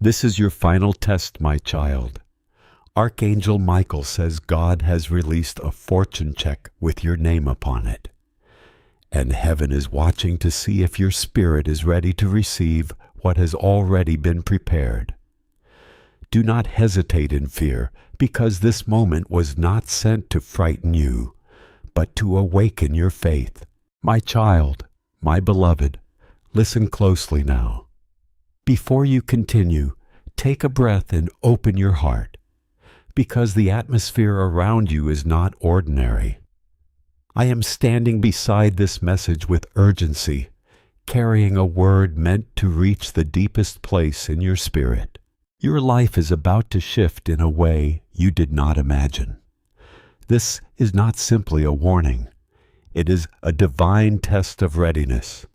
This is your final test, my child. Archangel Michael says God has released a fortune check with your name upon it. And heaven is watching to see if your spirit is ready to receive what has already been prepared. Do not hesitate in fear, because this moment was not sent to frighten you, but to awaken your faith. My child, my beloved, listen closely now. Before you continue, take a breath and open your heart, because the atmosphere around you is not ordinary. I am standing beside this message with urgency, carrying a word meant to reach the deepest place in your spirit. Your life is about to shift in a way you did not imagine. This is not simply a warning. It is a divine test of readiness.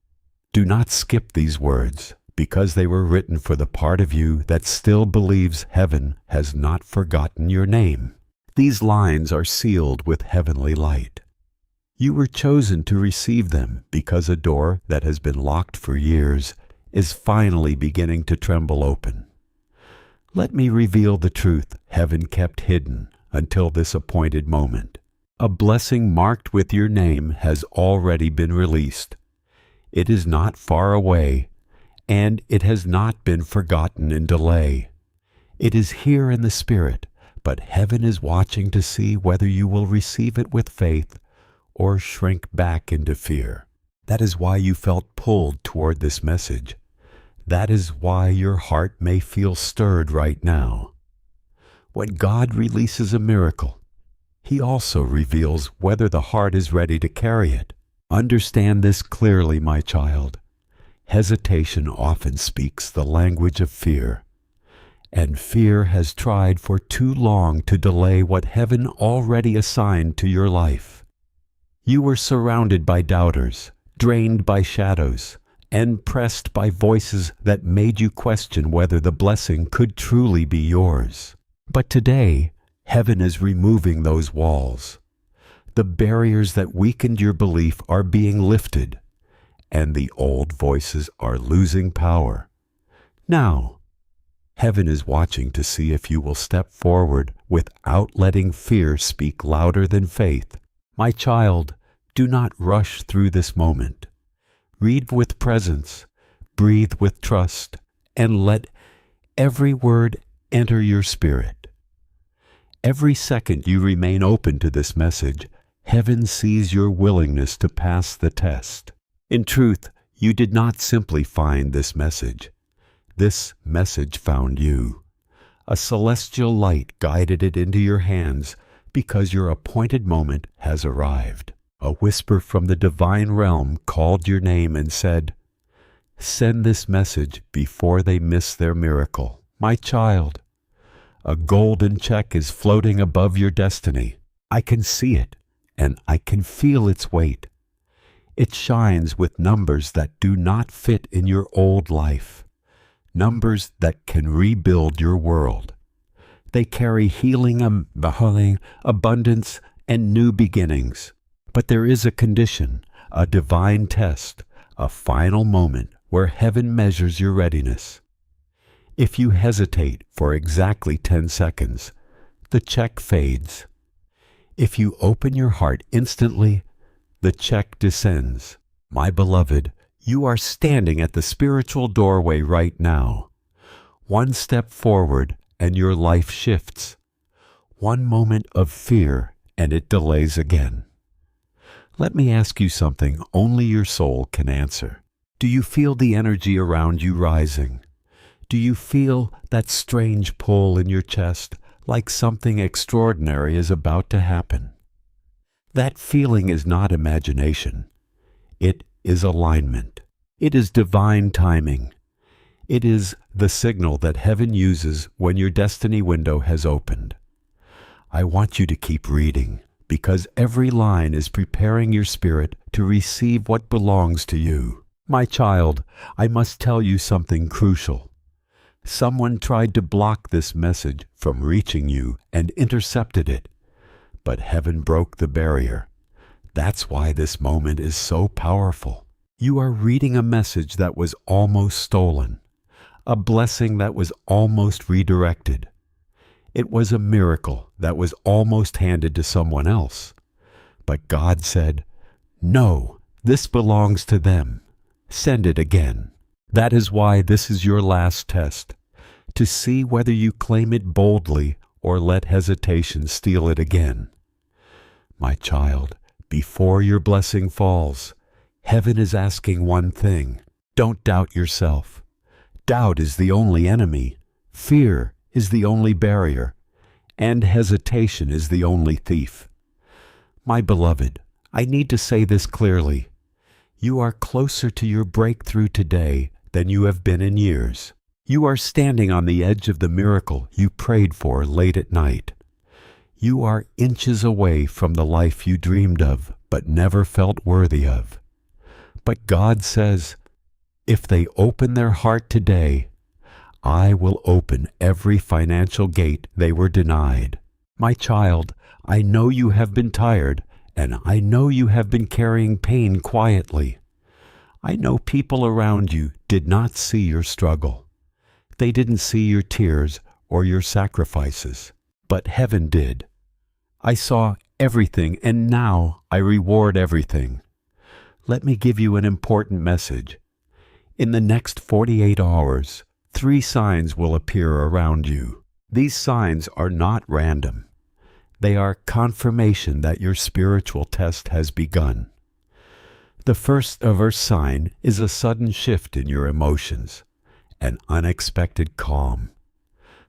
Do not skip these words, because they were written for the part of you that still believes heaven has not forgotten your name. These lines are sealed with heavenly light. You were chosen to receive them because a door that has been locked for years is finally beginning to tremble open. Let me reveal the truth heaven kept hidden until this appointed moment. A blessing marked with your name has already been released. It is not far away, and it has not been forgotten in delay. It is here in the Spirit, but heaven is watching to see whether you will receive it with faith or shrink back into fear. That is why you felt pulled toward this message. That is why your heart may feel stirred right now. When God releases a miracle, He also reveals whether the heart is ready to carry it. Understand this clearly, my child. Hesitation often speaks the language of fear, and fear has tried for too long to delay what heaven already assigned to your life. You were surrounded by doubters, drained by shadows, and pressed by voices that made you question whether the blessing could truly be yours. But today, heaven is removing those walls. The barriers that weakened your belief are being lifted, and the old voices are losing power. Now, heaven is watching to see if you will step forward without letting fear speak louder than faith. My child, do not rush through this moment. Read with presence, breathe with trust, and let every word enter your spirit. Every second you remain open to this message, heaven sees your willingness to pass the test. In truth, you did not simply find this message. This message found you. A celestial light guided it into your hands because your appointed moment has arrived. A whisper from the divine realm called your name and said, "Send this message before they miss their miracle." My child, a golden check is floating above your destiny. I can see it, and I can feel its weight. It shines with numbers that do not fit in your old life, numbers that can rebuild your world. They carry healing, abundance, and new beginnings. But there is a condition, a divine test, a final moment where heaven measures your readiness. If you hesitate for exactly 10 seconds, the check fades. If you open your heart instantly, the check descends. My beloved, you are standing at the spiritual doorway right now. One step forward and your life shifts. One moment of fear and it delays again. Let me ask you something only your soul can answer. Do you feel the energy around you rising? Do you feel that strange pull in your chest, like something extraordinary is about to happen? That feeling is not imagination. It is alignment. It is divine timing. It is the signal that heaven uses when your destiny window has opened. I want you to keep reading, because every line is preparing your spirit to receive what belongs to you. My child, I must tell you something crucial. Someone tried to block this message from reaching you and intercepted it, but heaven broke the barrier. That's why this moment is so powerful. You are reading a message that was almost stolen, a blessing that was almost redirected. It was a miracle that was almost handed to someone else. But God said, "No, this belongs to them. Send it again." That is why this is your last test, to see whether you claim it boldly or let hesitation steal it again. My child, before your blessing falls, heaven is asking one thing. Don't doubt yourself. Doubt is the only enemy. Fear is the only barrier. And hesitation is the only thief. My beloved, I need to say this clearly. You are closer to your breakthrough today than you have been in years. You are standing on the edge of the miracle you prayed for late at night. You are inches away from the life you dreamed of but never felt worthy of. But God says, if they open their heart today, I will open every financial gate they were denied. My child, I know you have been tired, and I know you have been carrying pain quietly. I know people around you did not see your struggle. They didn't see your tears or your sacrifices, but heaven did. I saw everything, and now I reward everything. Let me give you an important message. In the next 48 hours, 3 signs will appear around you. These signs are not random. They are confirmation that your spiritual test has begun. The first sign is a sudden shift in your emotions, an unexpected calm.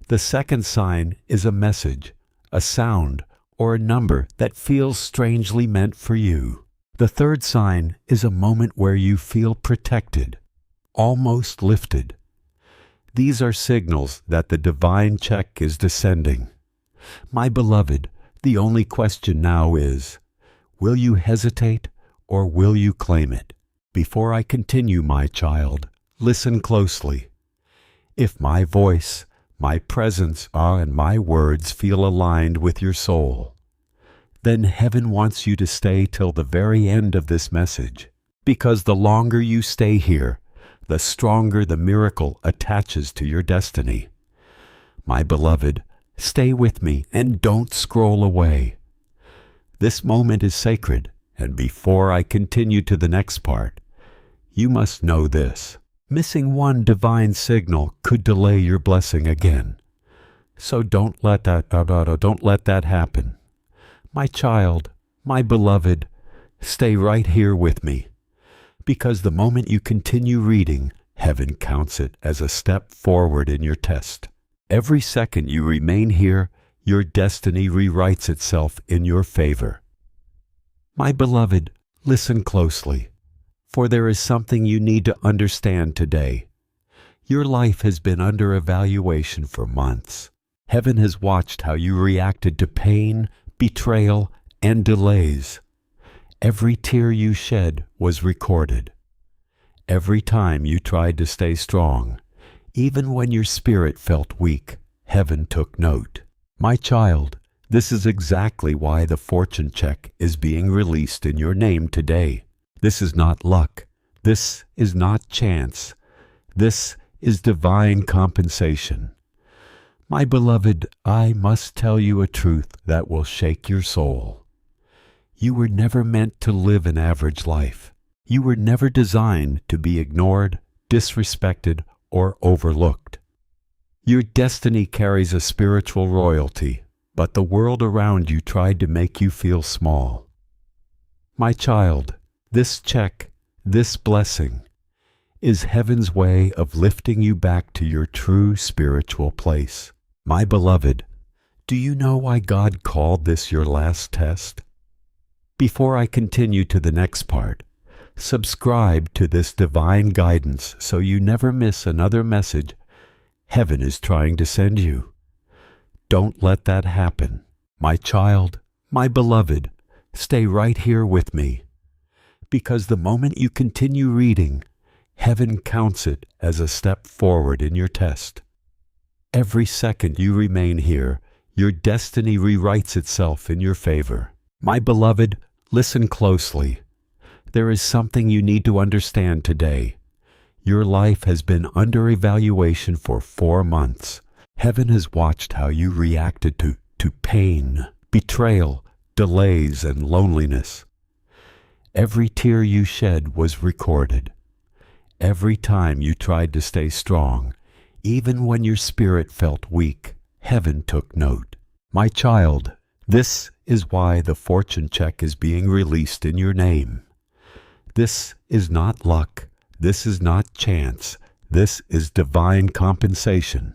The second sign is a message, a sound, or a number that feels strangely meant for you. The third sign is a moment where you feel protected, almost lifted. These are signals that the divine check is descending. My beloved, the only question now is, will you hesitate or will you claim it? Before I continue, my child, listen closely. If my voice, my presence, and my words feel aligned with your soul, then heaven wants you to stay till the very end of this message, because the longer you stay here, the stronger the miracle attaches to your destiny. My beloved, stay with me and don't scroll away. This moment is sacred, and before I continue to the next part, you must know this. Missing one divine signal could delay your blessing again. So don't let that happen. My child, my beloved, stay right here with me, because the moment you continue reading, heaven counts it as a step forward in your test. Every second you remain here, your destiny rewrites itself in your favor. My beloved, listen closely, for there is something you need to understand today. Your life has been under evaluation for months. Heaven has watched how you reacted to pain, betrayal, and delays. Every tear you shed was recorded. Every time you tried to stay strong, even when your spirit felt weak, heaven took note. My child, this is exactly why the fortune check is being released in your name today. This is not luck. This is not chance. This is divine compensation. My beloved, I must tell you a truth that will shake your soul. You were never meant to live an average life. You were never designed to be ignored, disrespected, or overlooked. Your destiny carries a spiritual royalty, but the world around you tried to make you feel small. My child, this check, this blessing, is heaven's way of lifting you back to your true spiritual place. My beloved, do you know why God called this your last test? Before I continue to the next part, subscribe to this divine guidance so you never miss another message heaven is trying to send you. Don't let that happen. My child, my beloved, stay right here with me, because the moment you continue reading, heaven counts it as a step forward in your test. Every second you remain here, your destiny rewrites itself in your favor. My beloved, listen closely. There is something you need to understand today. Your life has been under evaluation for 4 months. Heaven has watched how you reacted to pain, betrayal, delays, and loneliness. Every tear you shed was recorded. Every time you tried to stay strong, even when your spirit felt weak, heaven took note. My child, this is why the fortune check is being released in your name. This is not luck. This is not chance. This is divine compensation.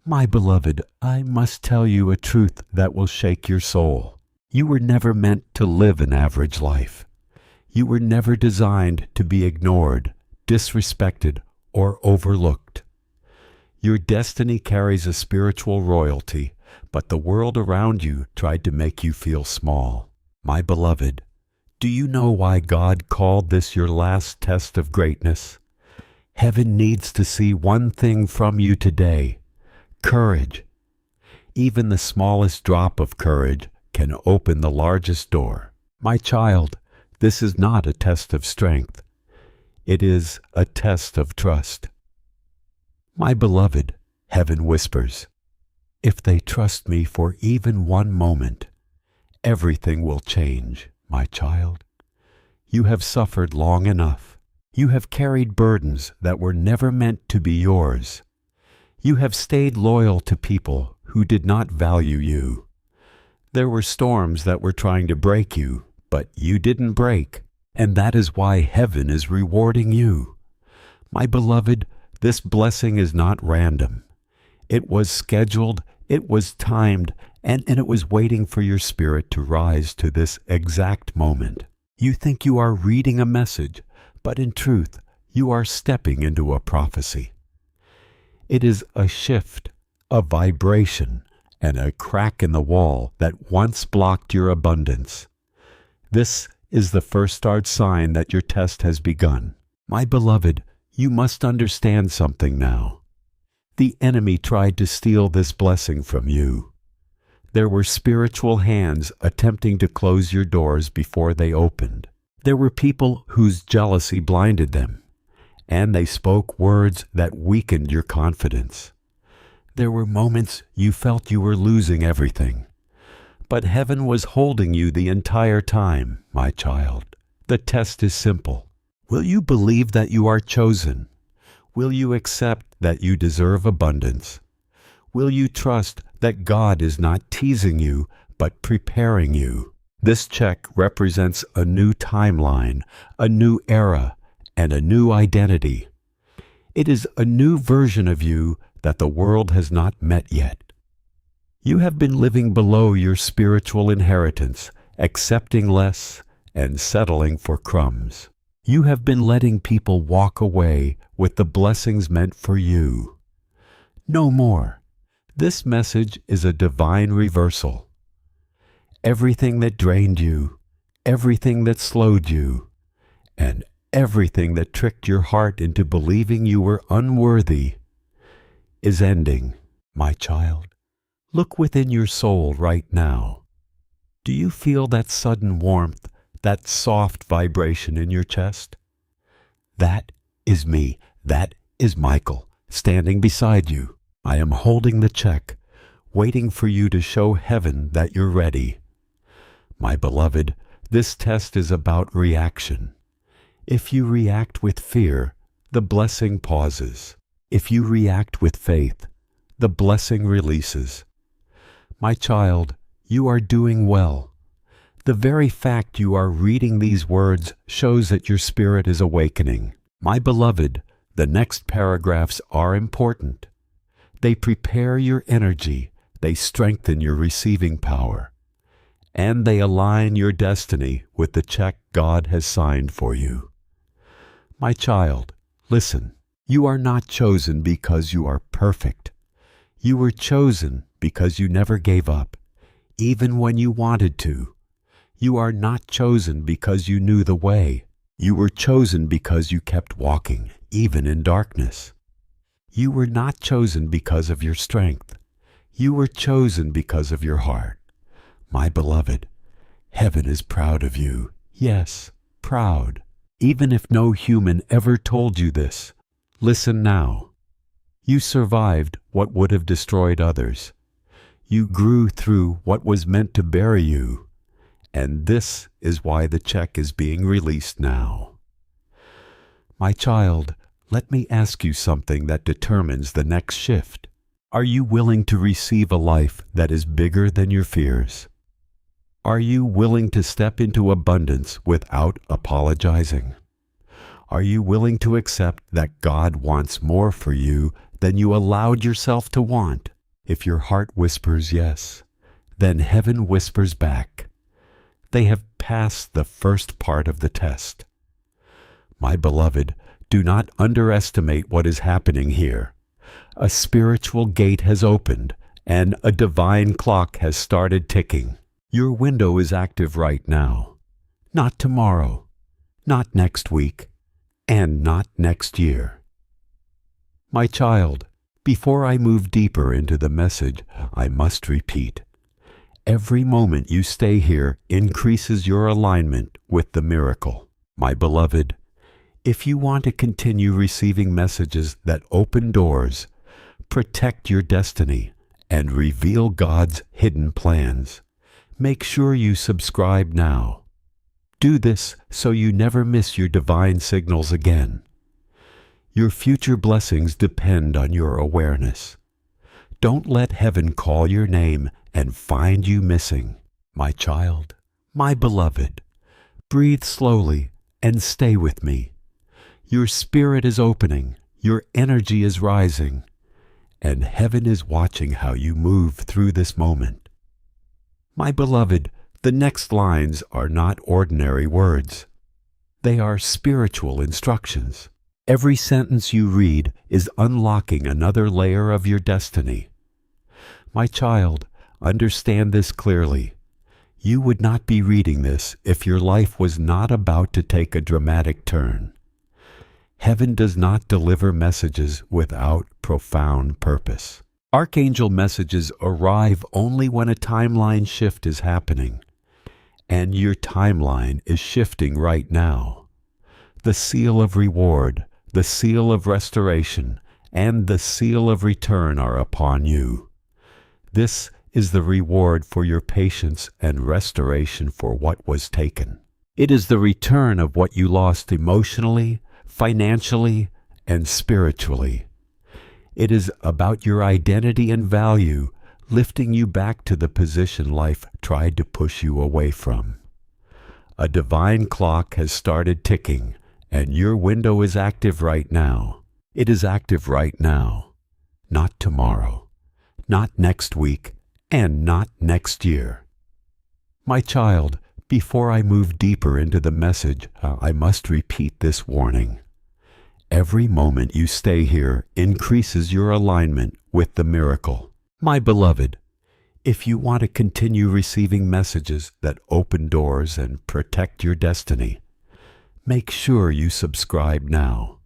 My beloved, I must tell you a truth that will shake your soul. You were never meant to live an average life. You were never designed to be ignored, disrespected, or overlooked. Your destiny carries a spiritual royalty, but the world around you tried to make you feel small. My beloved, do you know why God called this your last test of greatness? Heaven needs to see one thing from you today: courage. Even the smallest drop of courage can open the largest door. My child, this is not a test of strength. It is a test of trust. My beloved, heaven whispers, if they trust me for even one moment, everything will change, my child. You have suffered long enough. You have carried burdens that were never meant to be yours. You have stayed loyal to people who did not value you. There were storms that were trying to break you, but you didn't break, and that is why heaven is rewarding you. My beloved, this blessing is not random. It was scheduled, it was timed, and it was waiting for your spirit to rise to this exact moment. You think you are reading a message, but in truth, you are stepping into a prophecy. It is a shift, a vibration, and a crack in the wall that once blocked your abundance. This is the first start sign that your test has begun. My beloved, you must understand something now. The enemy tried to steal this blessing from you. There were spiritual hands attempting to close your doors before they opened. There were people whose jealousy blinded them, and they spoke words that weakened your confidence. There were moments you felt you were losing everything. But heaven was holding you the entire time, my child. The test is simple. Will you believe that you are chosen? Will you accept that you deserve abundance? Will you trust that God is not teasing you, but preparing you? This check represents a new timeline, a new era, and a new identity. It is a new version of you that the world has not met yet. You have been living below your spiritual inheritance, accepting less and settling for crumbs. You have been letting people walk away with the blessings meant for you. No more. This message is a divine reversal. Everything that drained you, everything that slowed you, and everything that tricked your heart into believing you were unworthy is ending, my child. Look within your soul right now. Do you feel that sudden warmth, that soft vibration in your chest? That is me. That is Michael, standing beside you. I am holding the check, waiting for you to show heaven that you're ready. My beloved, this test is about reaction. If you react with fear, the blessing pauses. If you react with faith, the blessing releases. My child, you are doing well. The very fact you are reading these words shows that your spirit is awakening. My beloved, the next paragraphs are important. They prepare your energy, they strengthen your receiving power, and they align your destiny with the check God has signed for you. My child, listen. You are not chosen because you are perfect. You were chosen because you never gave up, even when you wanted to. You are not chosen because you knew the way. You were chosen because you kept walking, even in darkness. You were not chosen because of your strength. You were chosen because of your heart. My beloved, heaven is proud of you. Yes, proud. Even if no human ever told you this, listen now. You survived what would have destroyed others. You grew through what was meant to bury you, and this is why the check is being released now. My child, let me ask you something that determines the next shift. Are you willing to receive a life that is bigger than your fears? Are you willing to step into abundance without apologizing? Are you willing to accept that God wants more for you than you allowed yourself to want? If your heart whispers yes, then heaven whispers back. They have passed the first part of the test. My beloved, do not underestimate what is happening here. A spiritual gate has opened, and a divine clock has started ticking. Your window is active right now. Not tomorrow, not next week, and not next year. My child, before I move deeper into the message, I must repeat. Every moment you stay here increases your alignment with the miracle. My beloved, if you want to continue receiving messages that open doors, protect your destiny, and reveal God's hidden plans, make sure you subscribe now. Do this so you never miss your divine signals again. Your future blessings depend on your awareness. Don't let heaven call your name and find you missing. My child, my beloved, breathe slowly and stay with me. Your spirit is opening, your energy is rising, and heaven is watching how you move through this moment. My beloved, the next lines are not ordinary words. They are spiritual instructions. Every sentence you read is unlocking another layer of your destiny. My child, understand this clearly. You would not be reading this if your life was not about to take a dramatic turn. Heaven does not deliver messages without profound purpose. Archangel messages arrive only when a timeline shift is happening, and your timeline is shifting right now. The seal of reward, the seal of restoration, and the seal of return are upon you. This is the reward for your patience and restoration for what was taken. It is the return of what you lost emotionally, financially, and spiritually. It is about your identity and value, lifting you back to the position life tried to push you away from. A divine clock has started ticking, and your window is active right now. It is active right now, not tomorrow, not next week, and not next year. My child, before I move deeper into the message, I must repeat this warning. Every moment you stay here increases your alignment with the miracle. My beloved, if you want to continue receiving messages that open doors and protect your destiny, make sure you subscribe now.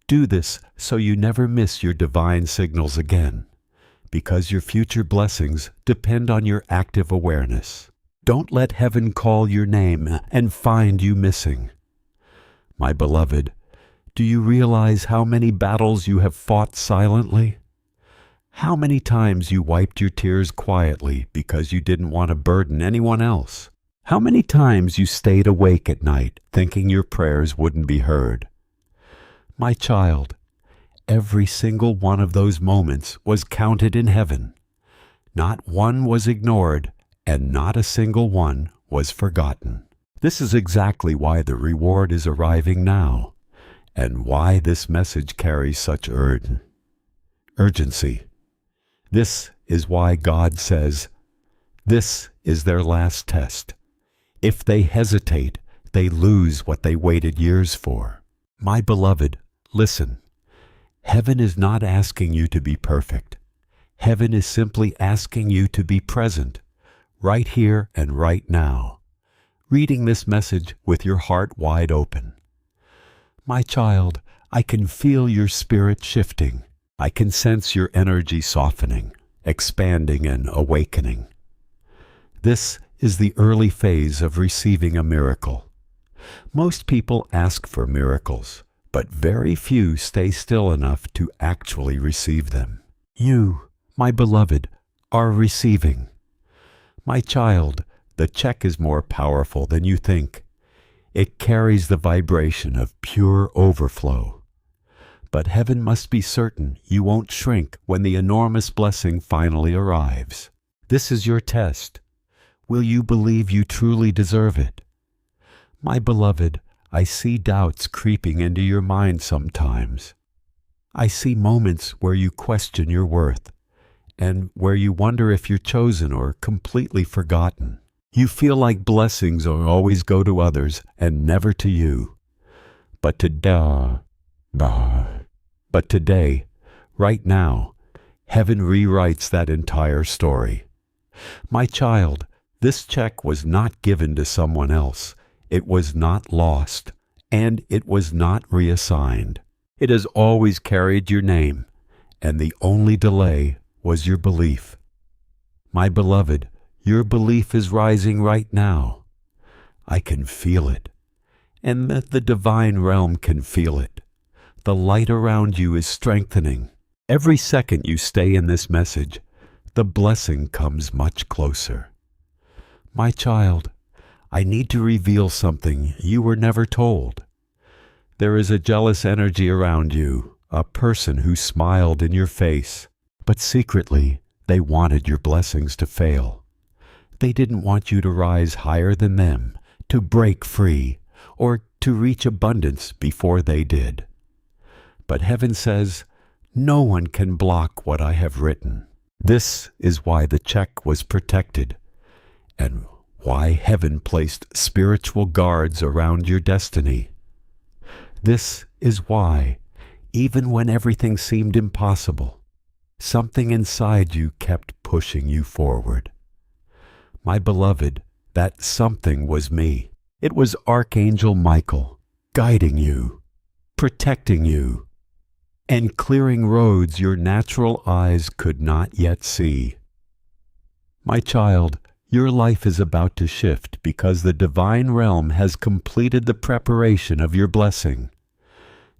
Do this so you never miss your divine signals again, because your future blessings depend on your active awareness. Don't let heaven call your name and find you missing. My beloved, do you realize how many battles you have fought silently? How many times you wiped your tears quietly because you didn't want to burden anyone else? How many times you stayed awake at night thinking your prayers wouldn't be heard? My child, every single one of those moments was counted in heaven. Not one was ignored, and not a single one was forgotten. This is exactly why the reward is arriving now, and why this message carries such urgency. This is why God says, this is their last test. If they hesitate, they lose what they waited years for. My beloved, listen. Heaven is not asking you to be perfect. Heaven is simply asking you to be present, right here and right now, reading this message with your heart wide open. My child, I can feel your spirit shifting. I can sense your energy softening, expanding, and awakening. This is the early phase of receiving a miracle. Most people ask for miracles, but very few stay still enough to actually receive them. You, my beloved, are receiving. My child, the check is more powerful than you think. It carries the vibration of pure overflow. But heaven must be certain you won't shrink when the enormous blessing finally arrives. This is your test. Will you believe you truly deserve it? My beloved, I see doubts creeping into your mind sometimes. I see moments where you question your worth, and where you wonder if you're chosen or completely forgotten. You feel like blessings always go to others and never to you. But today, right now, heaven rewrites that entire story. My child, this check was not given to someone else. It was not lost, and it was not reassigned. It has always carried your name, and the only delay was your belief. My beloved, your belief is rising right now. I can feel it, and the divine realm can feel it. The light around you is strengthening. Every second you stay in this message, the blessing comes much closer. My child, I need to reveal something you were never told. There is a jealous energy around you, a person who smiled in your face, but secretly they wanted your blessings to fail. They didn't want you to rise higher than them, to break free, or to reach abundance before they did. But heaven says, no one can block what I have written. This is why the check was protected, and why heaven placed spiritual guards around your destiny. This is why, even when everything seemed impossible, something inside you kept pushing you forward. My beloved, that something was me. It was Archangel Michael, guiding you, protecting you, and clearing roads your natural eyes could not yet see. My child, your life is about to shift because the divine realm has completed the preparation of your blessing.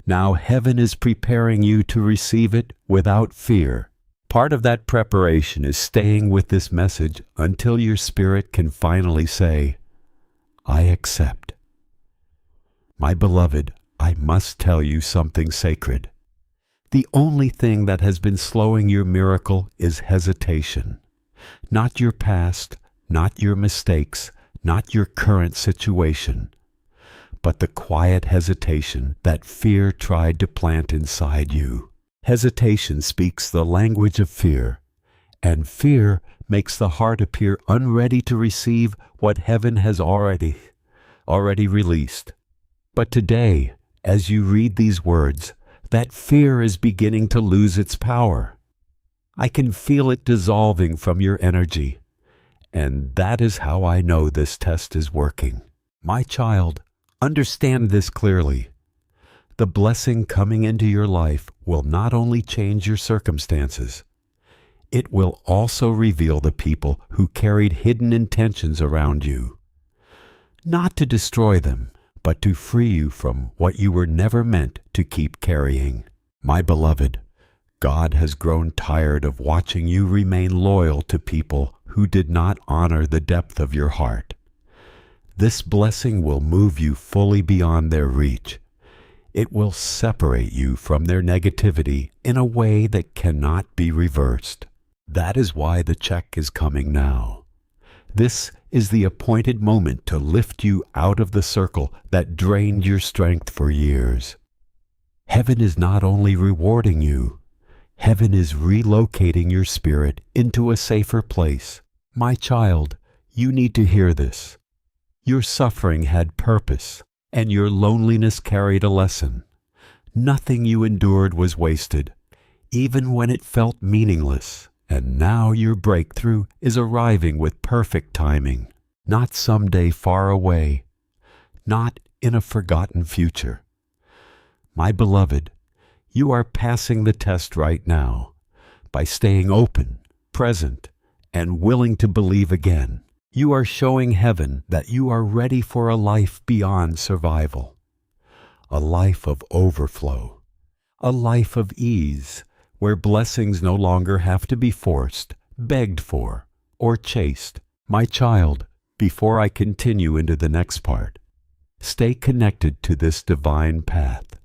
Now heaven is preparing you to receive it without fear. Part of that preparation is staying with this message until your spirit can finally say, I accept. My beloved, I must tell you something sacred. The only thing that has been slowing your miracle is hesitation. Not your past, not your mistakes, not your current situation, but the quiet hesitation that fear tried to plant inside you. Hesitation speaks the language of fear, and fear makes the heart appear unready to receive what heaven has already released. But today, as you read these words, that fear is beginning to lose its power. I can feel it dissolving from your energy, and that is how I know this test is working. My child, understand this clearly. The blessing coming into your life will not only change your circumstances, it will also reveal the people who carried hidden intentions around you. Not to destroy them, but to free you from what you were never meant to keep carrying. My beloved, God has grown tired of watching you remain loyal to people who did not honor the depth of your heart. This blessing will move you fully beyond their reach. It will separate you from their negativity in a way that cannot be reversed. That is why the check is coming now. This is the appointed moment to lift you out of the circle that drained your strength for years. Heaven is not only rewarding you, heaven is relocating your spirit into a safer place. My child, you need to hear this. Your suffering had purpose, and your loneliness carried a lesson. Nothing you endured was wasted, even when it felt meaningless. And now your breakthrough is arriving with perfect timing, not someday far away, not in a forgotten future. My beloved, you are passing the test right now by staying open, present, and willing to believe again. You are showing heaven that you are ready for a life beyond survival, a life of overflow, a life of ease, where blessings no longer have to be forced, begged for, or chased. My child, before I continue into the next part, stay connected to this divine path.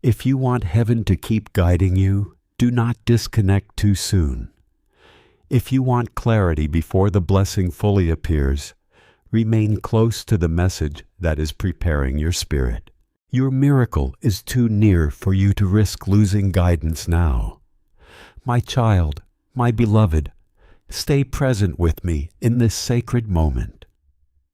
If you want heaven to keep guiding you, do not disconnect too soon. If you want clarity before the blessing fully appears, remain close to the message that is preparing your spirit. Your miracle is too near for you to risk losing guidance now. My child, my beloved, stay present with me in this sacred moment.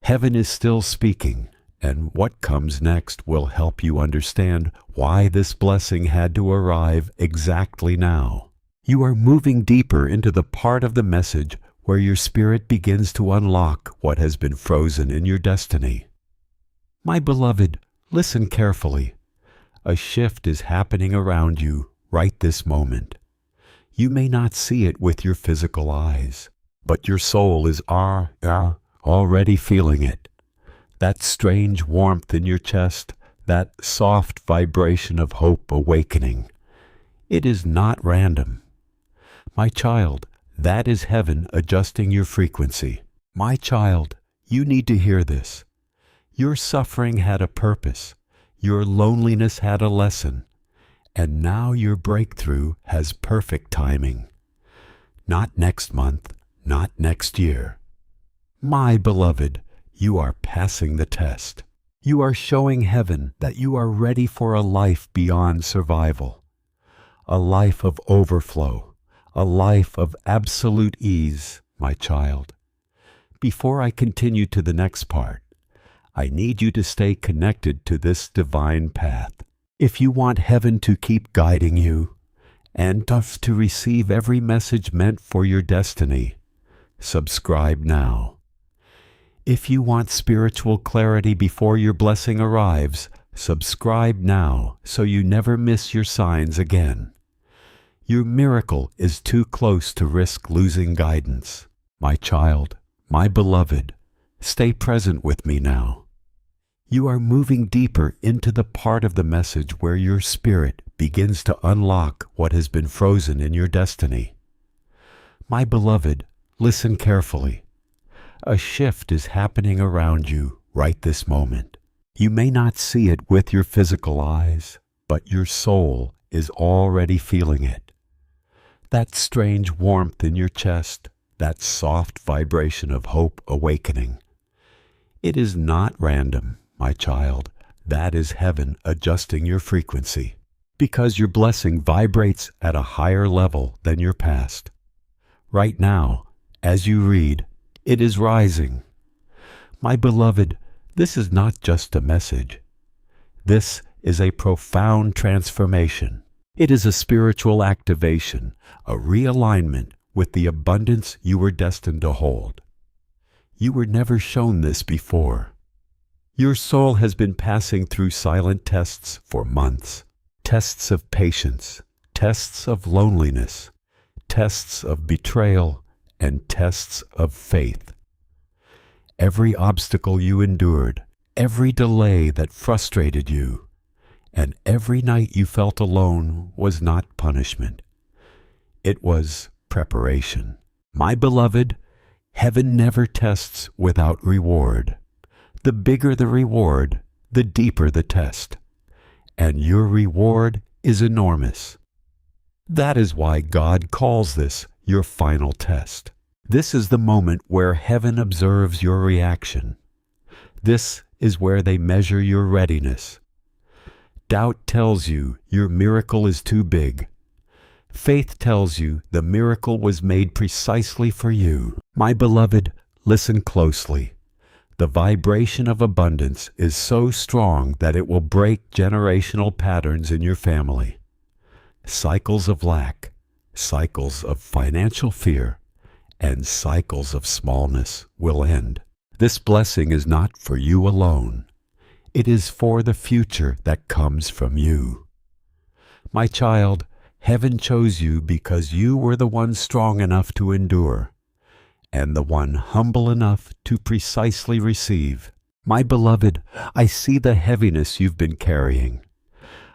Heaven is still speaking, and what comes next will help you understand why this blessing had to arrive exactly now. You are moving deeper into the part of the message where your spirit begins to unlock what has been frozen in your destiny. My beloved, listen carefully. A shift is happening around you right this moment. You may not see it with your physical eyes, but your soul is already feeling it. That strange warmth in your chest, that soft vibration of hope awakening. It is not random. My child, that is heaven adjusting your frequency. My child, you need to hear this. Your suffering had a purpose. Your loneliness had a lesson. And now your breakthrough has perfect timing. Not next month, not next year. My beloved, you are passing the test. You are showing heaven that you are ready for a life beyond survival. A life of overflow. A life of absolute ease, my child. Before I continue to the next part, I need you to stay connected to this divine path. If you want heaven to keep guiding you, and to receive every message meant for your destiny, subscribe now. If you want spiritual clarity before your blessing arrives, subscribe now so you never miss your signs again. Your miracle is too close to risk losing guidance. My child, my beloved, stay present with me now. You are moving deeper into the part of the message where your spirit begins to unlock what has been frozen in your destiny. My beloved, listen carefully. A shift is happening around you right this moment. You may not see it with your physical eyes, but your soul is already feeling it. That strange warmth in your chest, that soft vibration of hope awakening. It is not random, my child. That is heaven adjusting your frequency, because your blessing vibrates at a higher level than your past. Right now, as you read, it is rising. My beloved, this is not just a message. This is a profound transformation. It is a spiritual activation, a realignment with the abundance you were destined to hold. You were never shown this before. Your soul has been passing through silent tests for months. Tests of patience, tests of loneliness, tests of betrayal, and tests of faith. Every obstacle you endured, every delay that frustrated you, and every night you felt alone was not punishment. It was preparation. My beloved, heaven never tests without reward. The bigger the reward, the deeper the test. And your reward is enormous. That is why God calls this your final test. This is the moment where heaven observes your reaction. This is where they measure your readiness. Doubt tells you your miracle is too big. Faith tells you the miracle was made precisely for you. My beloved, listen closely. The vibration of abundance is so strong that it will break generational patterns in your family. Cycles of lack, cycles of financial fear, and cycles of smallness will end. This blessing is not for you alone. It is for the future that comes from you. My child, heaven chose you because you were the one strong enough to endure, and the one humble enough to precisely receive. My beloved, I see the heaviness you've been carrying.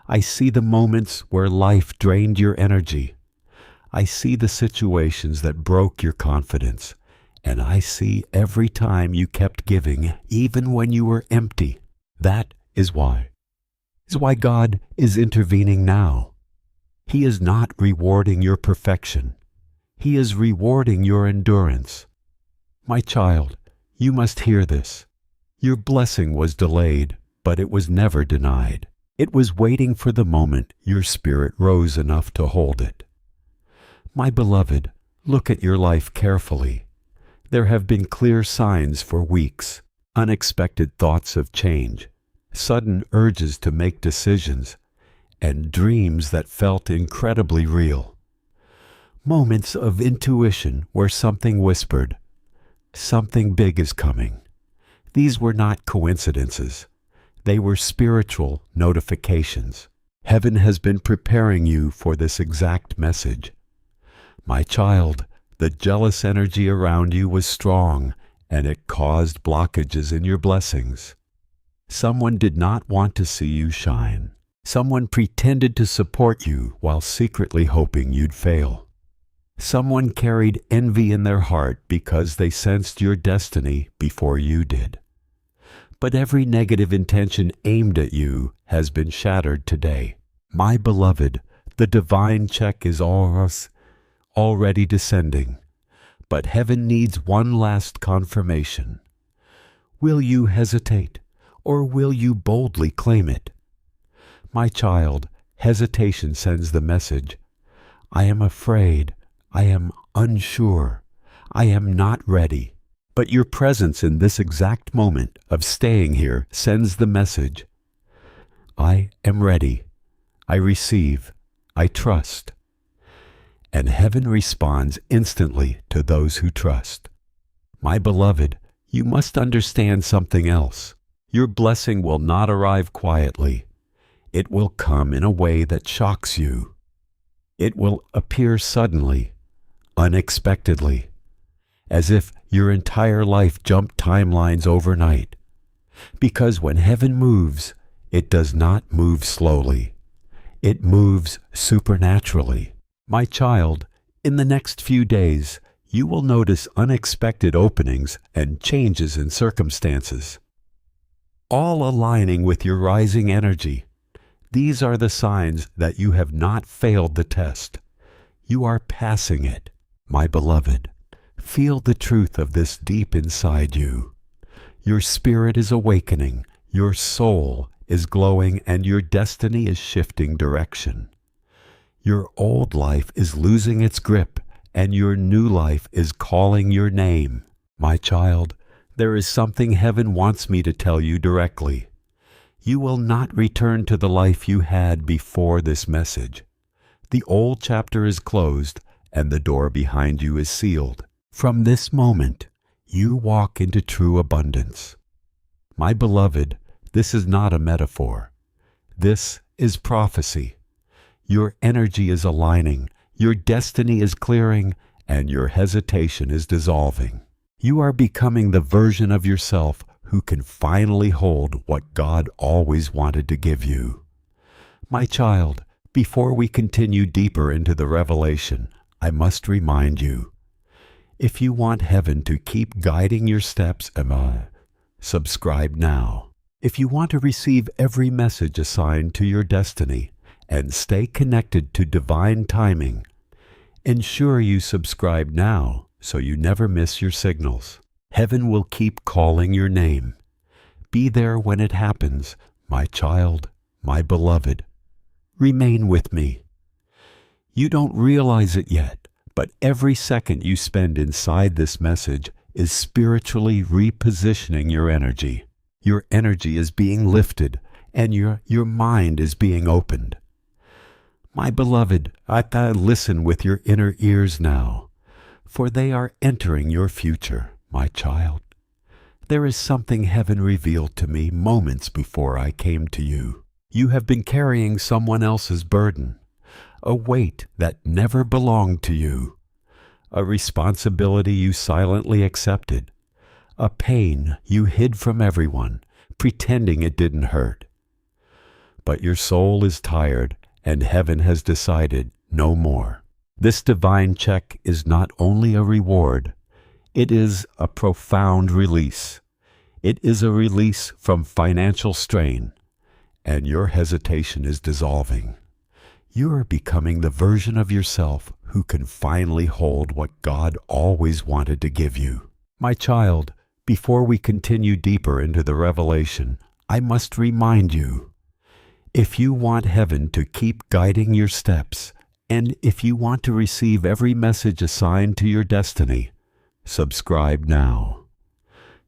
I see the moments where life drained your energy. I see the situations that broke your confidence, and I see every time you kept giving, even when you were empty. That is why God is intervening now. He is not rewarding your perfection. He is rewarding your endurance. My child, you must hear this. Your blessing was delayed, but it was never denied. It was waiting for the moment your spirit rose enough to hold it. My beloved, look at your life carefully. There have been clear signs for weeks, unexpected thoughts of change, sudden urges to make decisions, and dreams that felt incredibly real. Moments of intuition where something whispered, "Something big is coming." These were not coincidences. They were spiritual notifications. Heaven has been preparing you for this exact message. My child, the jealous energy around you was strong, and it caused blockages in your blessings. Someone did not want to see you shine. Someone pretended to support you while secretly hoping you'd fail. Someone carried envy in their heart because they sensed your destiny before you did. But every negative intention aimed at you has been shattered today. My beloved, the divine check is already descending, but heaven needs one last confirmation. Will you hesitate, or will you boldly claim it? My child, hesitation sends the message, "I am afraid, I am unsure, I am not ready." But your presence in this exact moment of staying here sends the message, "I am ready, I receive, I trust." And heaven responds instantly to those who trust. My beloved, you must understand something else. Your blessing will not arrive quietly. It will come in a way that shocks you. It will appear suddenly, unexpectedly, as if your entire life jumped timelines overnight. Because when heaven moves, it does not move slowly. It moves supernaturally. My child, in the next few days, you will notice unexpected openings and changes in circumstances, all aligning with your rising energy. These are the signs that you have not failed the test. You are passing it. My beloved, feel the truth of this deep inside you. Your spirit is awakening, your soul is glowing, and your destiny is shifting direction. Your old life is losing its grip, and your new life is calling your name. My child, there is something heaven wants me to tell you directly. You will not return to the life you had before this message. The old chapter is closed, and the door behind you is sealed. From this moment, you walk into true abundance. My beloved, this is not a metaphor. This is prophecy. Your energy is aligning, your destiny is clearing, and your hesitation is dissolving. You are becoming the version of yourself who can finally hold what God always wanted to give you. My child, before we continue deeper into the revelation, I must remind you, if you want heaven to keep guiding your steps, subscribe now. If you want to receive every message assigned to your destiny and stay connected to divine timing, ensure you subscribe now so you never miss your signals. Heaven will keep calling your name. Be there when it happens, my child, my beloved. Remain with me. You don't realize it yet, but every second you spend inside this message is spiritually repositioning your energy. Your energy is being lifted, and your mind is being opened. My beloved, listen with your inner ears now, for they are entering your future, my child. There is something heaven revealed to me moments before I came to you. You have been carrying someone else's burden, a weight that never belonged to you, a responsibility you silently accepted, a pain you hid from everyone, pretending it didn't hurt. But your soul is tired, and heaven has decided no more. This divine check is not only a reward, it is a profound release. It is a release from financial strain, and your hesitation is dissolving. You are becoming the version of yourself who can finally hold what God always wanted to give you. My child, before we continue deeper into the revelation, I must remind you, if you want heaven to keep guiding your steps, and if you want to receive every message assigned to your destiny, subscribe now.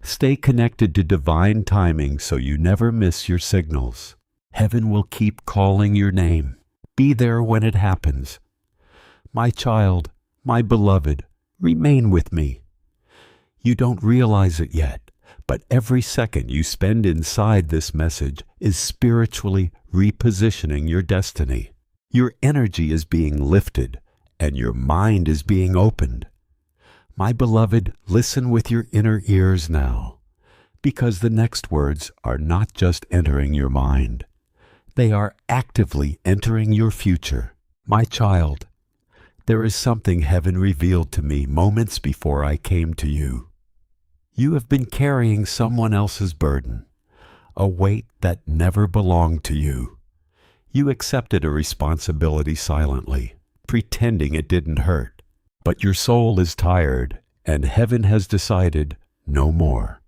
Stay connected to divine timing so you never miss your signals. Heaven will keep calling your name. Be there when it happens. My child, my beloved, remain with me. You don't realize it yet, but every second you spend inside this message is spiritually repositioning your destiny. Your energy is being lifted, and your mind is being opened. My beloved, listen with your inner ears now, because the next words are not just entering your mind. They are actively entering your future. My child, there is something heaven revealed to me moments before I came to you. You have been carrying someone else's burden, a weight that never belonged to you. You accepted a responsibility silently, pretending it didn't hurt. But your soul is tired, and heaven has decided no more.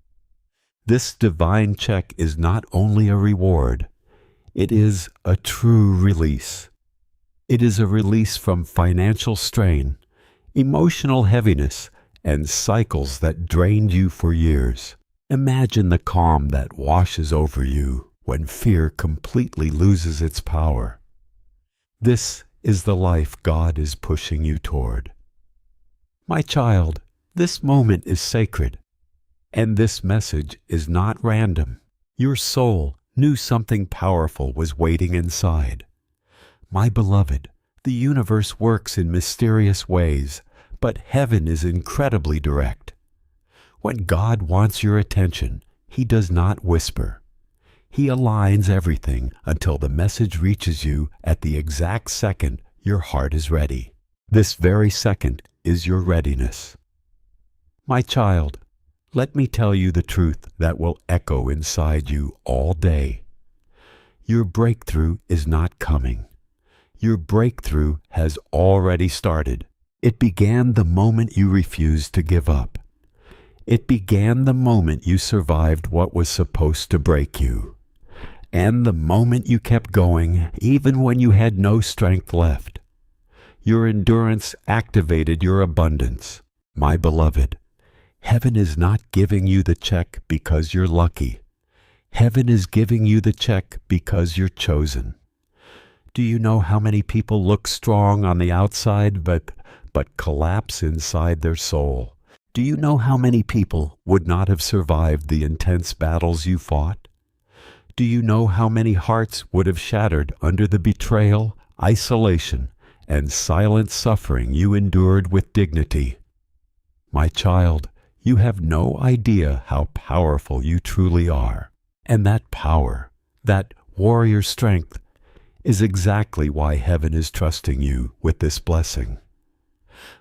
This divine check is not only a reward, it is a true release. It is a release from financial strain, emotional heaviness, and cycles that drained you for years. Imagine the calm that washes over you when fear completely loses its power. This is the life God is pushing you toward. My child, this moment is sacred, and this message is not random. Your soul knew something powerful was waiting inside. My beloved, the universe works in mysterious ways, but heaven is incredibly direct. When God wants your attention, He does not whisper. He aligns everything until the message reaches you at the exact second your heart is ready. This very second is your readiness. My child, let me tell you the truth that will echo inside you all day. Your breakthrough is not coming. Your breakthrough has already started. It began the moment you refused to give up. It began the moment you survived what was supposed to break you. And the moment you kept going, even when you had no strength left. Your endurance activated your abundance. My beloved, heaven is not giving you the check because you're lucky. Heaven is giving you the check because you're chosen. Do you know how many people look strong on the outside but collapse inside their soul? Do you know how many people would not have survived the intense battles you fought? Do you know how many hearts would have shattered under the betrayal, isolation, and silent suffering you endured with dignity? My child, you have no idea how powerful you truly are. And that power, that warrior strength, is exactly why heaven is trusting you with this blessing.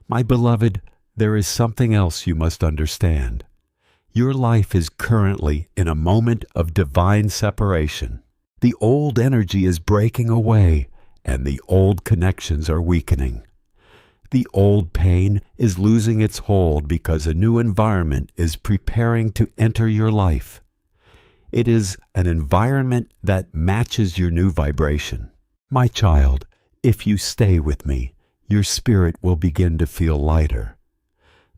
My beloved, there is something else you must understand. Your life is currently in a moment of divine separation. The old energy is breaking away, and the old connections are weakening. The old pain is losing its hold because a new environment is preparing to enter your life. It is an environment that matches your new vibration. My child, if you stay with me, your spirit will begin to feel lighter.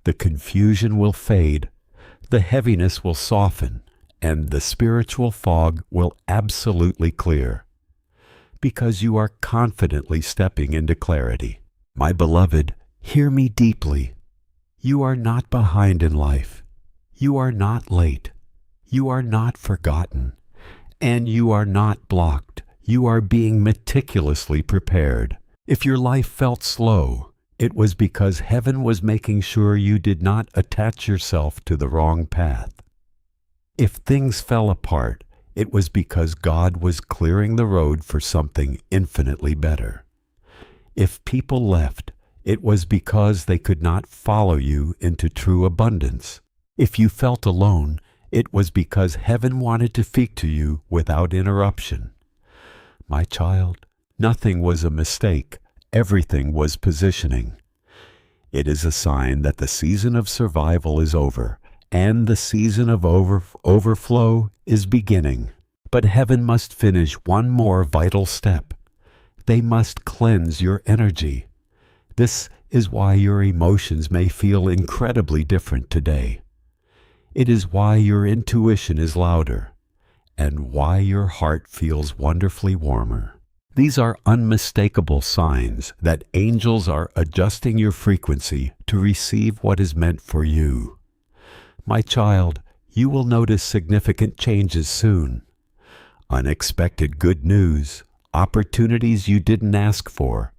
The confusion will fade, the heaviness will soften, and the spiritual fog will absolutely clear, because you are confidently stepping into clarity. My beloved, hear me deeply. You are not behind in life. You are not late. You are not forgotten. And you are not blocked. You are being meticulously prepared. If your life felt slow, It was because heaven was making sure you did not attach yourself to the wrong path. If things fell apart, it was because God was clearing the road for something infinitely better. If people left, it was because they could not follow you into true abundance. If you felt alone, it was because heaven wanted to speak to you without interruption. My child, nothing was a mistake. Everything was positioning. It is a sign that the season of survival is over, and the season of overflow is beginning. But heaven must finish one more vital step. They must cleanse your energy. This is why your emotions may feel incredibly different today. It is why your intuition is louder, and why your heart feels wonderfully warmer. These are unmistakable signs that angels are adjusting your frequency to receive what is meant for you. My child, you will notice significant changes soon. Unexpected good news, opportunities you didn't ask for,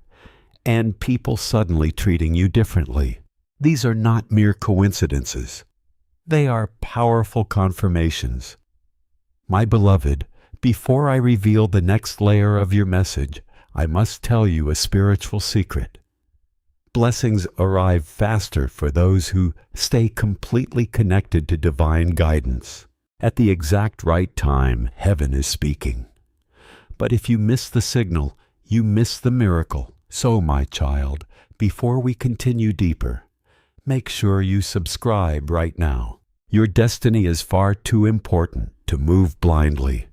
and people suddenly treating you differently. These are not mere coincidences. They are powerful confirmations. My beloved, before I reveal the next layer of your message, I must tell you a spiritual secret. Blessings arrive faster for those who stay completely connected to divine guidance. At the exact right time, heaven is speaking. But if you miss the signal, you miss the miracle. So, my child, before we continue deeper, make sure you subscribe right now. Your destiny is far too important to move blindly.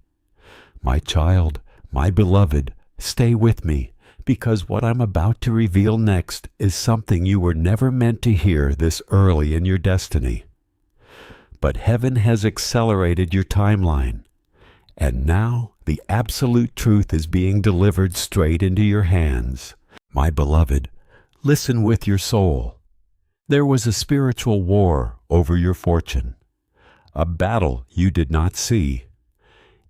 My child, my beloved, stay with me, because what I'm about to reveal next is something you were never meant to hear this early in your destiny. But heaven has accelerated your timeline, and now the absolute truth is being delivered straight into your hands. My beloved, listen with your soul. There was a spiritual war over your fortune, a battle you did not see.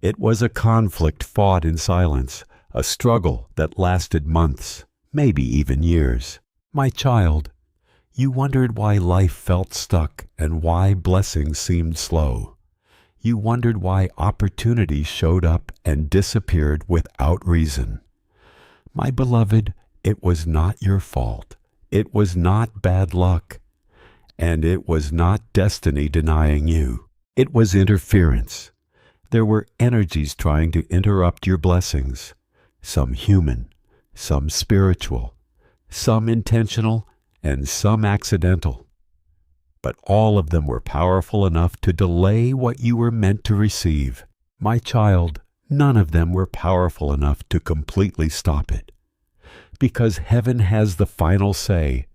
It was a conflict fought in silence, a struggle that lasted months, maybe even years. My child, you wondered why life felt stuck and why blessings seemed slow. You wondered why opportunities showed up and disappeared without reason. My beloved, it was not your fault. It was not bad luck. And it was not destiny denying you. It was interference. There were energies trying to interrupt your blessings, some human, some spiritual, some intentional, and some accidental. But all of them were powerful enough to delay what you were meant to receive. My child, none of them were powerful enough to completely stop it. Because heaven has the final say,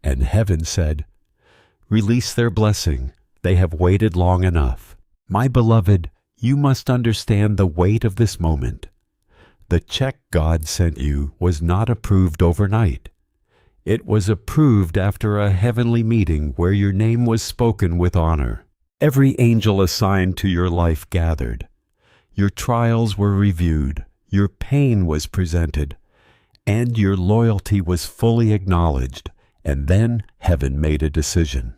and heaven said, "Release their blessing. They have waited long enough." My beloved, you must understand the weight of this moment. The check God sent you was not approved overnight. It was approved after a heavenly meeting where your name was spoken with honor. Every angel assigned to your life gathered. Your trials were reviewed. Your pain was presented. And your loyalty was fully acknowledged. And then heaven made a decision.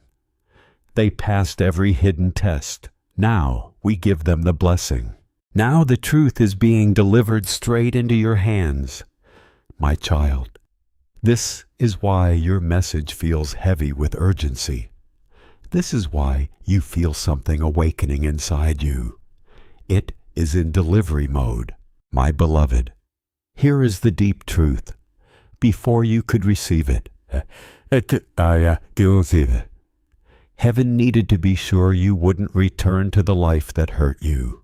They passed every hidden test. Now we give them the blessing. Now the truth is being delivered straight into your hands. My child, this is why your message feels heavy with urgency. This is why you feel something awakening inside you. It is in delivery mode. My beloved, here is the deep truth. Before you could receive it, heaven needed to be sure you wouldn't return to the life that hurt you.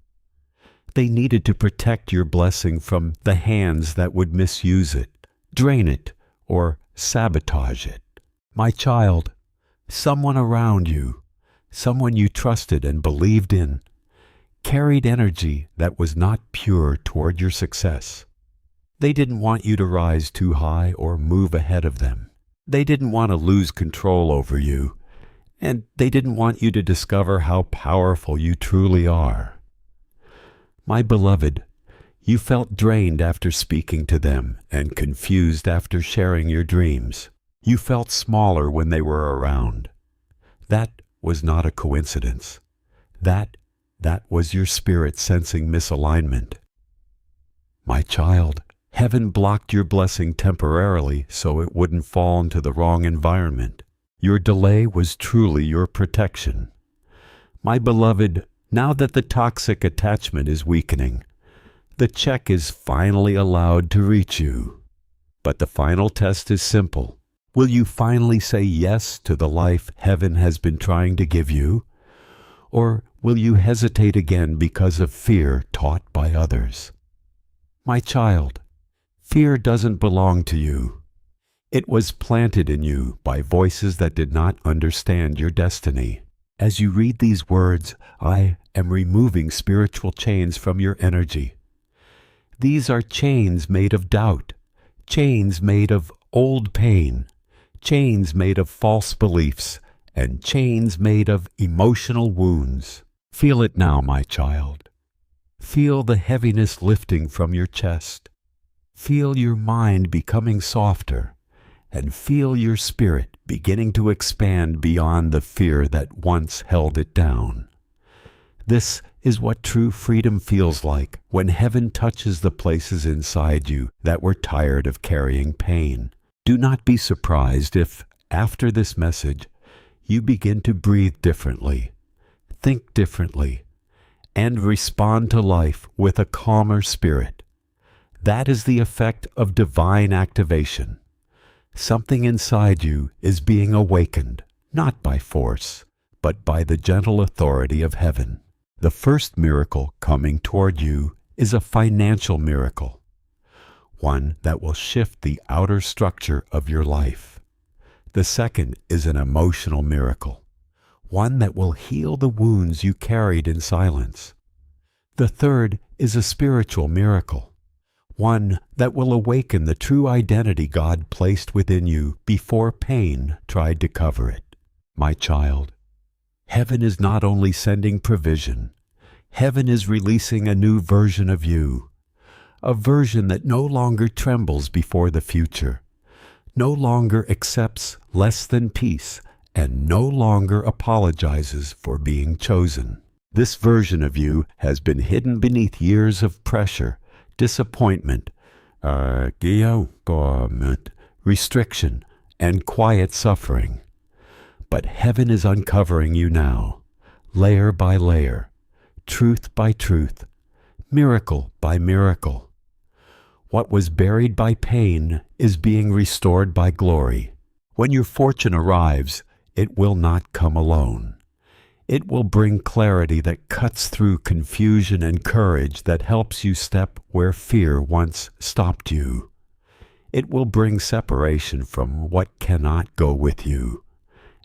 They needed to protect your blessing from the hands that would misuse it, drain it, or sabotage it. My child, someone around you, someone you trusted and believed in, carried energy that was not pure toward your success. They didn't want you to rise too high or move ahead of them. They didn't want to lose control over you, and they didn't want you to discover how powerful you truly are. My beloved, you felt drained after speaking to them and confused after sharing your dreams. You felt smaller when they were around. That was not a coincidence. That was your spirit sensing misalignment. My child, heaven blocked your blessing temporarily so it wouldn't fall into the wrong environment. Your delay was truly your protection. My beloved, now that the toxic attachment is weakening, the check is finally allowed to reach you. But the final test is simple. Will you finally say yes to the life heaven has been trying to give you? Or will you hesitate again because of fear taught by others? My child, fear doesn't belong to you. It was planted in you by voices that did not understand your destiny. As you read these words, I am removing spiritual chains from your energy. These are chains made of doubt, chains made of old pain, chains made of false beliefs, and chains made of emotional wounds. Feel it now, my child. Feel the heaviness lifting from your chest. Feel your mind becoming softer, and feel your spirit beginning to expand beyond the fear that once held it down. This is what true freedom feels like when heaven touches the places inside you that were tired of carrying pain. Do not be surprised if, after this message, you begin to breathe differently, think differently, and respond to life with a calmer spirit. That is the effect of divine activation. Something inside you is being awakened, not by force, but by the gentle authority of heaven. The first miracle coming toward you is a financial miracle, one that will shift the outer structure of your life. The second is an emotional miracle, one that will heal the wounds you carried in silence. The third is a spiritual miracle, one that will awaken the true identity God placed within you before pain tried to cover it. My child, heaven is not only sending provision, heaven is releasing a new version of you, a version that no longer trembles before the future, no longer accepts less than peace, and no longer apologizes for being chosen. This version of you has been hidden beneath years of pressure, disappointment, restriction, and quiet suffering. But heaven is uncovering you now, layer by layer, truth by truth, miracle by miracle. What was buried by pain is being restored by glory. When your fortune arrives, it will not come alone. It will bring clarity that cuts through confusion and courage that helps you step where fear once stopped you. It will bring separation from what cannot go with you,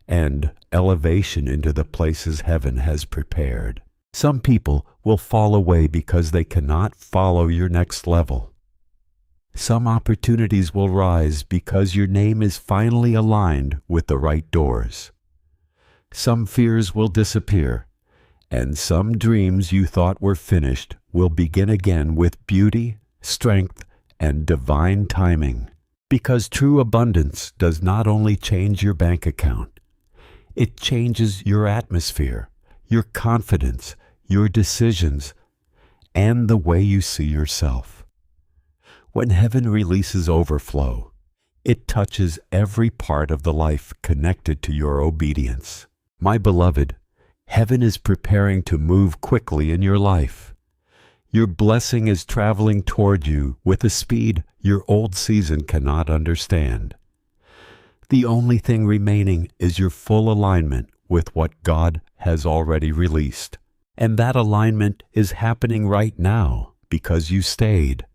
and elevation into the places heaven has prepared. Some people will fall away because they cannot follow your next level. Some opportunities will rise because your name is finally aligned with the right doors. Some fears will disappear, and some dreams you thought were finished will begin again with beauty, strength, and divine timing. Because true abundance does not only change your bank account, it changes your atmosphere, your confidence, your decisions, and the way you see yourself. When heaven releases overflow, it touches every part of the life connected to your obedience. My beloved, heaven is preparing to move quickly in your life. Your blessing is traveling toward you with a speed your old season cannot understand. The only thing remaining is your full alignment with what God has already released. And that alignment is happening right now because you stayed.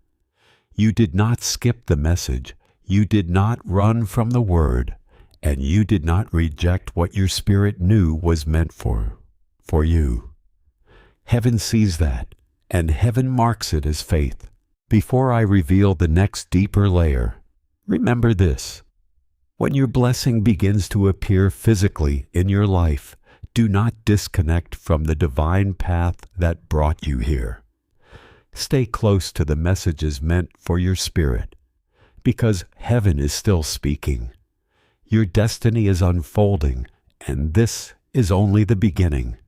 You did not skip the message. You did not run from the word. And you did not reject what your spirit knew was meant for you. Heaven sees that, and heaven marks it as faith. Before I reveal the next deeper layer, remember this. When your blessing begins to appear physically in your life, do not disconnect from the divine path that brought you here. Stay close to the messages meant for your spirit, because heaven is still speaking. Your destiny is unfolding, and this is only the beginning.